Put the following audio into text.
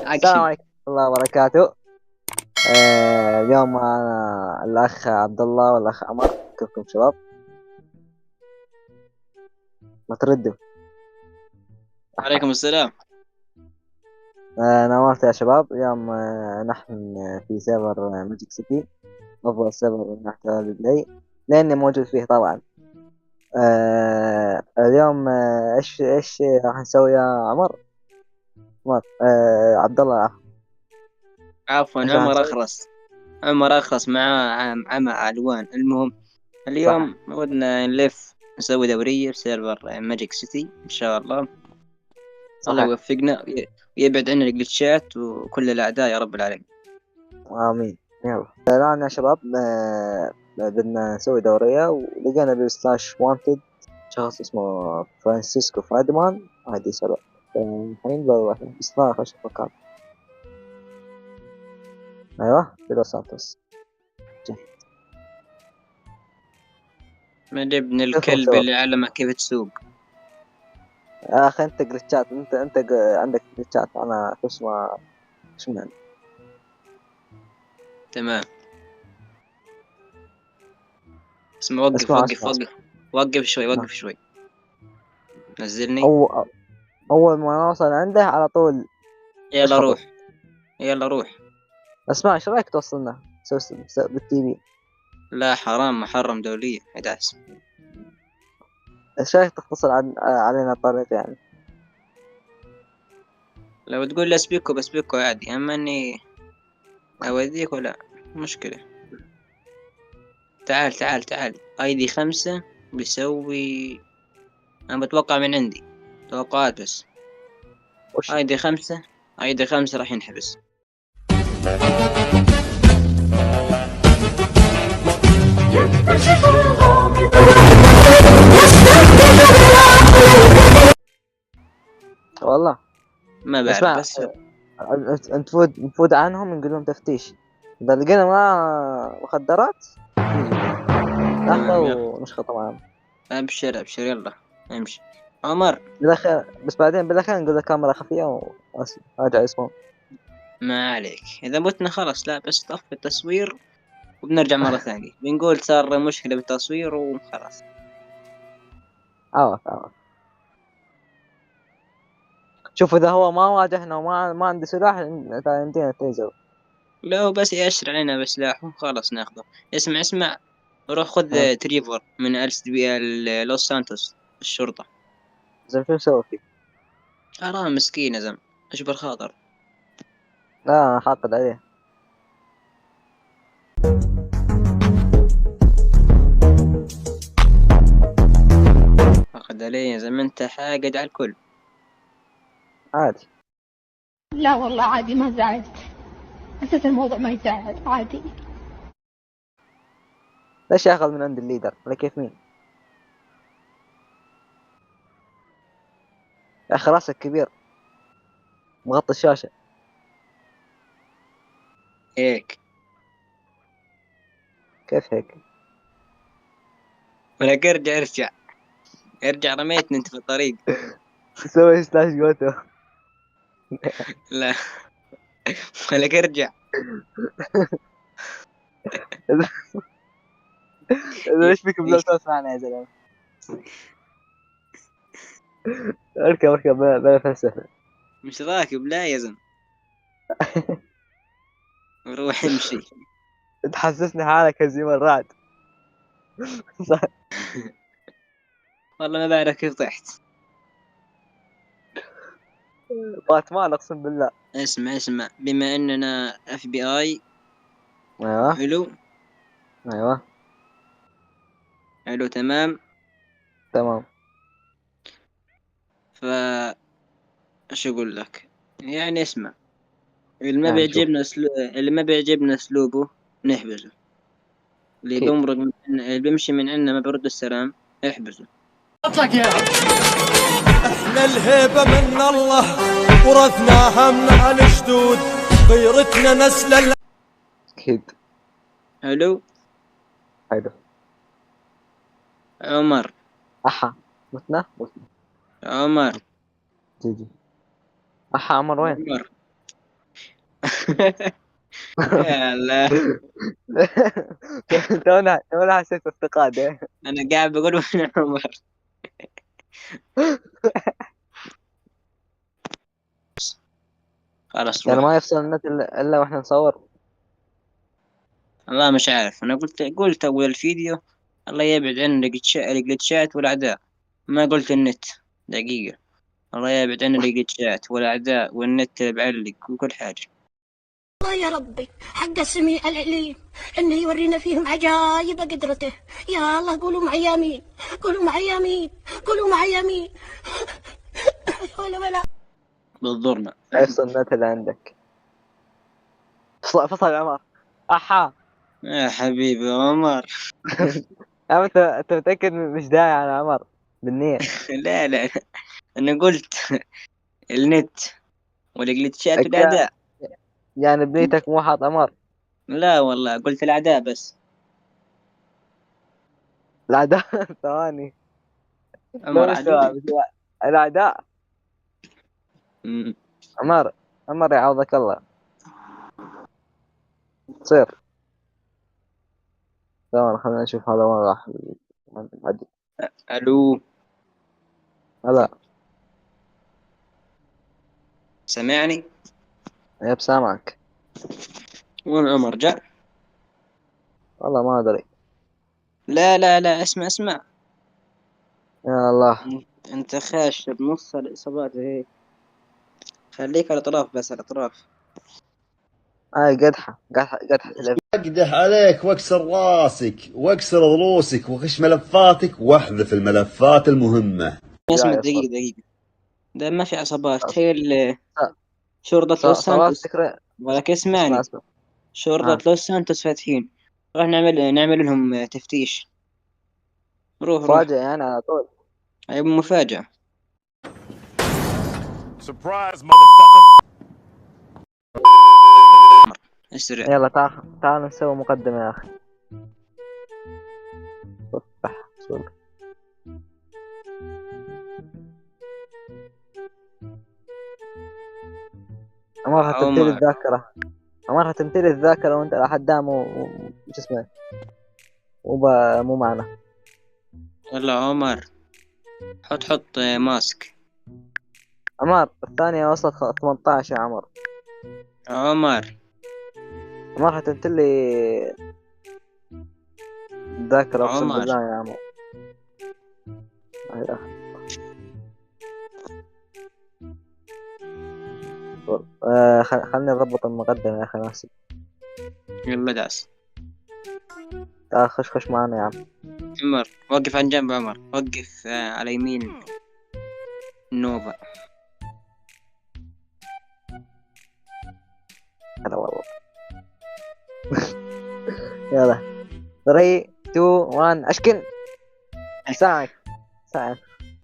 السلام اكشن. عليكم ورحمة الله وبركاته. اليوم معنا الأخ عبد الله والأخ عمر. كيفكم شباب؟ ما تردوا. عليكم السلام. نورت يا شباب. اليوم نحن في سيرفر ماجيك سيتي، أفضل سيرفر نحن بلاي لأني موجود فيه طبعا. اليوم إيش راح نسوي يا عمر؟ عمر عبد الله العفو. عفوا، إيش راح عمر نسوي؟ اخرس. عمر اخرس مع عمى الوان. المهم، صح اليوم ودنا نلف نسوي دورية بسيرفر ماجيك سيتي ان شاء الله. الله صحيح. يوفقنا ويبعد عنا الجلتشات وكل الاعداء يا رب العالمين. آمين. يلا الآن يا شباب بدنا نسوي دورية، ولقينا بالسلاش وانتد شخص اسمه فرانسيسكو فادمان عادي سبب. الحين بروح بس ما أخش مكان. أيوة في لوس سانتوس. جه. ما ابن كيفكم الكلب شباب؟ اللي علمك كيف تسوق. يا أخي أنت جلتشات، أنت عندك جلتشات، أنا كل ما إيش من عندي. تمام. اسمع، وقف اسمع وقف اسمع اسمع. وقف. وقف شوي، نعم. وقف شوي. نزلني. أول أول ما نوصل عنده على طول يلا اشخطه. روح. يلا روح. اسمع إيش رأيك توصلنا بالتي في؟ لا حرام، محرم دولية 11. إيش رأيك تختصر علينا الطريق يعني؟ لو تقول لي اسبيكو بسبيكو عادي، اما اني اوديك ولا مشكلة. تعال تعال تعال. ايدي 5 بيسوي. انا بتوقع من عندي توقعات بس. وش ايدي 5 راح ينحبس. والله. ما بعرف اسمع، بس. نفوت عنهم نقول لهم تفتيش، إذا لقينا ما مخدرات نيجي لحظة تمام يلا. ونشخط معاهم. ابشر ابشر يلا. امشي عمر. بالأخير بس بعدين بالأخير نقول له كاميرا خفية وأرجع اسمه. ما عليك، اذا متنا خلاص، لا بس طفي التصوير وبنرجع مرة ثانية بنقول صار مشكلة بالتصوير وخلاص. عوف. شوف إذا هو ما واجهنا وما عندي سلاح يمدينا تيزر. لا بس يأشر علينا بسلاحه خلاص ناخذه. اسمع اسمع. روح ها خذ تريفور من لوس سانتوس الشرطة. زين شو نسوي فيه؟ حرام مسكين يا زلمة. اجبر خاطر. لا أنا حاقد عليه. فقد علي يا زلمة، انت حاقد على الكل. عادي. لا والله عادي، ما زعلت. أساس الموضوع ما يزعل، عادي. ليش ياخذ من عند الليدر ولا كيف مين؟ يا أخي راسك كبير مغطي الشاشة. هيك. كيف هيك؟ ولك ارجع ارجع. ارجع، رميتني انت في الطريق. سوي سلاش جوتو. لا. ولك ارجع. ليش فيك بلوتوث معنا يا زلمة؟ اركب بلا فلسفة. مش راكب لا يا زلمة. روح امشي. تحسسني حالك هزيم الرعد. صح. والله ما بعرف كيف طحت. باتمان اقسم بالله. اسمع اسمع، بما اننا اف بي اي. ايوه حلو. ايوه حلو تمام. تمام. ف ايش اقول لك؟ يعني اسمع. اللي ما يعني شوف. بيعجبنا اللي ما بيعجبنا اسلوبه نحبسه. اللي اكيد. بيمرق من اللي بيمشي من عندنا ما برد السلام احبسه. اطلق يا احنا الهيبة من الله، ورثناها من على الجدود، غيرتنا نسل اكيد. حلو. حلو. عمر. احا. متنا. عمر. جيجي. احا عمر وين؟ عمر. يا الله. تونا حسيت بافتقاد. انا قاعد بقول وين عمر. خلاص يعني روح. ما يفصل النت إلا واحنا نصور. والله مش عارف، انا قلت اول الفيديو الله يبعد عنا الجلتشات والاعداء، ما قلت النت. دقيقة. الله يبعد عنا الجلتشات والاعداء والنت اللي بعلق وكل حاجة. الله يا ربي حق السميع العليم انه يورينا فيهم عجائب قدرته. يا الله قولوا معي يمين، قولوا معي يمين، قولوا معي يمين. ولا ولا بتضرنا. لا يفصل النت اللي عندك. فصل عمر. احا. يا حبيبي عمر. عم انت متأكد مش داعي على عمر بالنية؟ لا لا، انا قلت النت والجلتشات يعني والاعداء. يعني بنيتك مو حاط عمر. لا والله قلت الاعداء بس. الأعداء. ثواني. عمر استوعب. عدوي. الأعداء. مم. عمر يعوضك الله. تصير. ثواني خلينا نشوف هذا وين راح. عدي. الو. هلا. سمعني؟ يا بسامعك. وين عمر جاء؟ والله ما أدري. لا لا لا، اسمع اسمع. يا الله. انت خاش بنص الاصابات هيك. خليك على الاطراف، بس على الاطراف. هاي قدحة تلفزيون. اقدح عليك واكسر راسك واكسر ضروسك وخش ملفاتك واحذف الملفات المهمة. اسمع يا دقيقة صوت. دقيقة. ده ما في عصابات، تخيل شرطة لوس صلاة سانتوس. تكره. ولك اسمع اسمعني. اسمع. شرطة ها. لوس سانتوس فاتحين. راح نعمل لهم تفتيش. روح روح. فاجأة يعني على طول. هاي مفاجأة. اسرع. يلا تعال نسوي مقدمة يا أخي. صفح صور. عمرها تمتلي عمر. الذاكرة. عمرها تمتلي الذاكرة وانت لحد مش اسمه مو معنا. يلا عمر. حط ماسك. عمر الثانية وصلت 18 يا عمر. عمر. عمرها تمتلي الذاكرة اقسم عمر. بالله يا عمر. يا أخي. خلني نضبط المقدمة يا أخي ناسي. يلا داس. تعال خش معنا يا عم. عمر وقف عن جنب، عمر وقف على يمين نوفا. هلا والله. يلا 3 2 1 اشكن. ساعك.